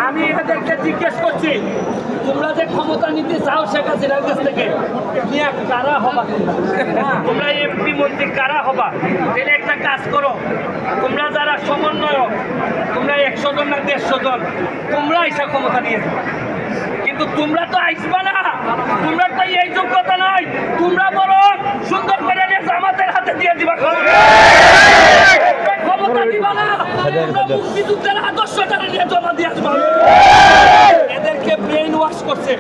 আমি এদেরকে জিজ্ঞেস করছি, তোমরা যে ক্ষমতা নিতে চাও শেখ হাসিনার কাছ থেকে, কারা হবা? তোমরা এমপি মন্ত্রী কারা হবা? তাহলে একটা কাজ করো, তোমরা যারা সমন্বয়ক, তোমরা 100 জন না 150 জন, তোমরা এসে ক্ষমতা নিয়ে যাও। কিন্তু তোমরা তো আইসবা না, তোমরা তো এই যোগ্যতা নাই। তোমরা বরং সুন্দর করে জামাতের হাতে দিয়ে দিবা ক্ষমতা, দিবা না। তোমরা মুক্তিযুদ্ধের আদর্শটা নিয়ে জমা দিয়ে আসবা। এদেরকে ব্রেইন ওয়াশ করছে,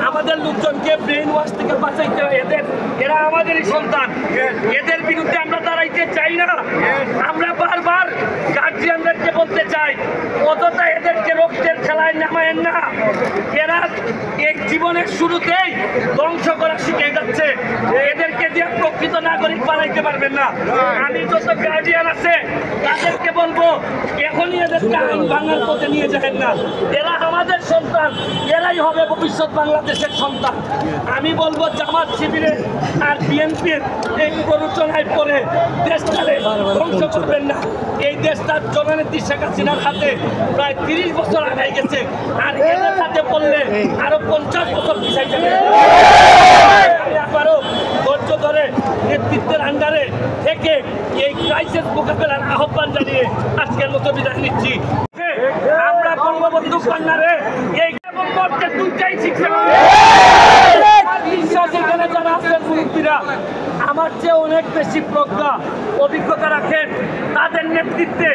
আমাদের লোকজনকে ব্রেইন ওয়াশ থেকে বাঁচাইতে হয়। এরা আমাদেরই সন্তান, এদের বিরুদ্ধে আমরা দাঁড়াইতে চাই না। আমরা বারবার গার্জিয়ানদেরকে বলতে চাই, অযথা এদেরকে রক্তের খেলায় নামায়েন না। এরা এক জীবনের শুরুতেই ধ্বংস করা শিখে যাচ্ছে। এদেরকে দিয়ে প্রকৃত নাগরিক বানাইতে পারবেন না। আমি যত গার্জিয়ান আছে তাদেরকে বলবো, এখনই এদেরকে আইন ভাঙার পথে নিয়ে যাবেন না। এরা আমাদের সন্তান, এরাই হবে ভবিষ্যৎ বাংলাদেশের সন্তান। আমি বলবো জামাত শিবিরের আর বিএনপির এই প্ররোচনায় পড়ে দেশটারে ধ্বংস করবেন না। এই দেশটার জননেত্রী শেখ হাসিনার হাতে প্রায় 30 বছর আগাই গেছে, আর এদের হাতে পড়লে আরো 50 বছর পিছাই যাবে। আমি আবারও ধৈর্য ধরে নেতৃত্বের আন্ডারে থেকে এই ক্রাইসিস মোকাবেলার আহ্বান জানিয়ে আজকের মতো বিদায় নিচ্ছি। আমরা বঙ্গবন্ধু কন্যারে এই মর্তে দুইটাই শিখছে। বিশ্বাস এখানে যারা আছেন মুরব্বীরা, আমার চেয়ে অনেক বেশি প্রজ্ঞা অভিজ্ঞতা রাখেন, তাদের নেতৃত্বে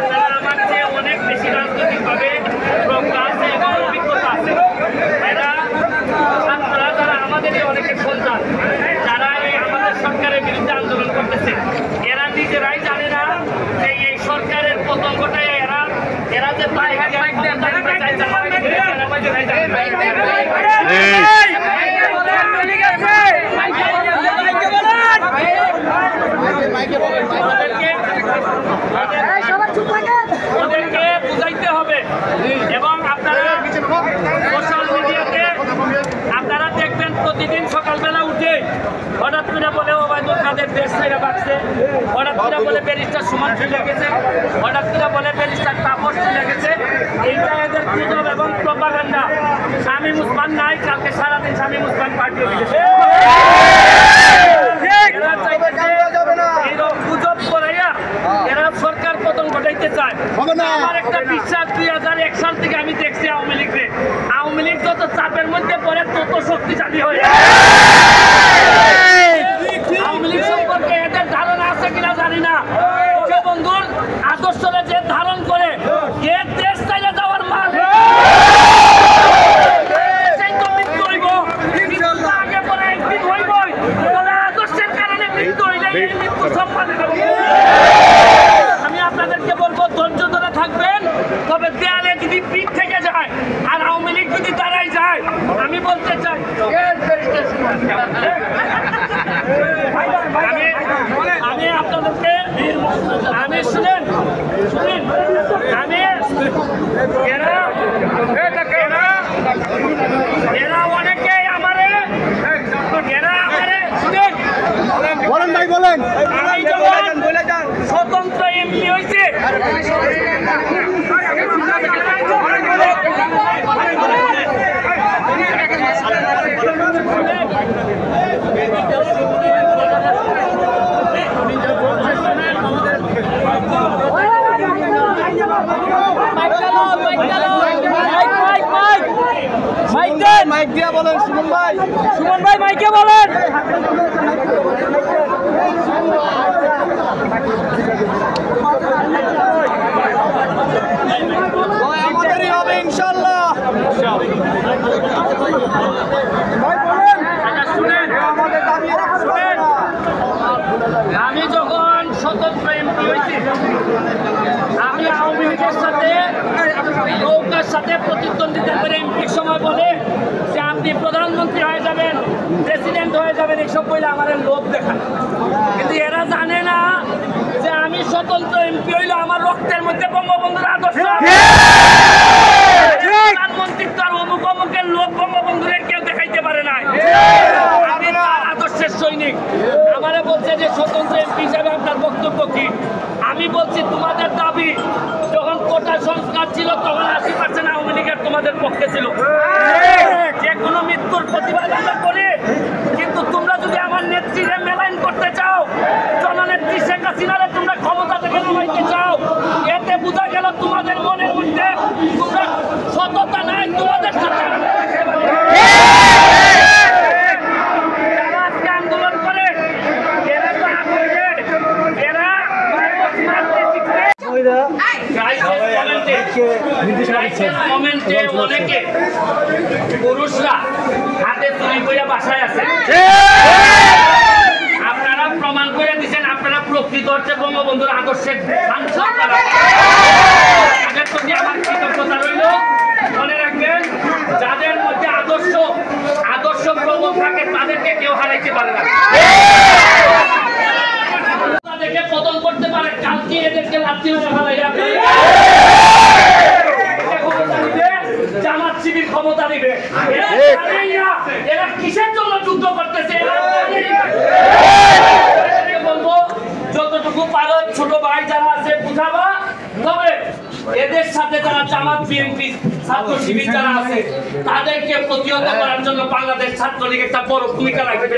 আপনারা আমার চেয়ে অনেক বেশি রাজনৈতিকভাবে প্রজ্ঞা আছে এবং অভিজ্ঞতা আছে। এরা ছাত্ররা যারা আমাদেরই অনেকের সন্তান, যারা এই আমাদের সরকারের বিরুদ্ধে আন্দোলন করতেছে, এরা নিজেরাই জানে না যে এই সরকারের পতঙ্গটাই এরা যে ওদেরকে বুঝাইতে হবে। এবং আপনারা সোশ্যাল মিডিয়াতে আপনারা দেখবেন প্রতিদিন সকালবেলা উঠে হঠাৎ করে বলে ওবায়দুল কাদের দেশ ছেড়ে বাঁচছে, হঠাৎ করে বলে ব্যারিস্টার সুমন চলে গেছে, হঠাৎ করে বলে ব্যারিস্টার তাপস চলে গেছে। এইটা এদের গুজব এবং প্রপাগান্ডা। শামীম ওসমান নাই, কালকে সারাদিন শামীম ওসমান পার্টি অফিসে গুজব করাইয়া এরা সরকার পতন ঘটাইতে চায়। আমার একটা বিশ্বাস, 2001 সাল থেকে আমি দেখছি আওয়ামী লীগ যত চাপের মধ্যে পড়ে তত শক্তিশালী হয়ে। আওয়ামী লীগ সম্পর্কে এদের ধারণা আছে কিনা জানি না। বন্ধুর আদর্শরে যে ধারণ করে এ দেশ চাইলে যাওয়ার মাল মৃত্যু হইব, আগে পরে একদিন হইবই। আদর্শের কারণে মৃত্যু হইলে এই মৃত্যু সম্মানিত। আমি আপনাদেরকে বলবো, ধৈর্য ধরে থাকবেন। তবে দেয়ালে যদি পিঠ থেকে যায় আর আওয়ামী লীগ যদি দাঁড়াই যায়, আমি বলতে চাই আমি আপনাদেরকে আমি শুনেন এরা অনেকেই আমারে শুনেন বলেন ভাই বলেন। আমি যখন স্বতন্ত্র এমপি হয়েছে মাইক দিয়া বলেন, সুমন ভাই মাইকে বলেন। আমাদেরই হবে ইনশাল্লাহ। আমি যখন স্বতন্ত্র এমপি হয়েছি, আমি আওয়ামী লীগের সাথে নৌকার সাথে প্রতিদ্বন্দ্বিতা করে এমপির সময় বলে যে আপনি প্রধানমন্ত্রী হয়ে যাবেন, প্রেসিডেন্ট হয়ে যাবেন, এসব বলে আমাদের লোভ দেখান। কিন্তু এরা জানে না যে আমি স্বতন্ত্র এমপি হইলে আমার রক্তের মধ্যে বঙ্গবন্ধুর আদর্শ। প্রধানমন্ত্রীত্ব আর অমুক অমুকের লোক বঙ্গবন্ধুরে কেউ দেখাইতে পারে না। আমি তার আদর্শের সৈনিক। আমারে বলছে যে স্বতন্ত্র এমপি হিসাবে আপনার বক্তব্য কি? হয়েছিল, যে কোনো মৃত্যুর প্রতিবাদ আমরা করি। কিন্তু তোমরা যদি আমার নেত্রীরে মেলাইন করতে চাও, জননেত্রী শেখ হাসিনারে তোমরা ক্ষমতা থেকে নামাইতে চাও, এতে বোঝা গেল তোমাদের মনের মধ্যে তোমরা সততা নাই। তোমাদের সাথে আন্দোলন করে এরা তো এরা অনেকে পুরুষরা হাতে চুরি করে বাসায় আছে। আপনারা প্রমাণ করে দিচ্ছেন আপনারা প্রকৃত অর্থে বঙ্গবন্ধুর আদর্শের সাংসদ। তাদের প্রতি আমার কৃতজ্ঞতা রইল। মনে রাখবেন, যাদের মধ্যে আদর্শ প্রবল থাকে তাদেরকে কেউ হারাইতে পারে না, তাদেরকে পতন করতে পারে। কালকে এদেরকে লাথি মেরে ফেলাইয়া জামাত শিবির ক্ষমতা দিবে। এরা কিসের জন্য যুদ্ধ করতেছে বলবো, যতটুকু পারো ছোট ভাই যারা আছে বুঝাবা। তবে এদের সাথে যারা জামাত বিএনপি ছাত্র শিবির যারা আছে তাদেরকে প্রতিহত করার জন্য বাংলাদেশ ছাত্রলীগ একটা বড় ভূমিকা রাখবে।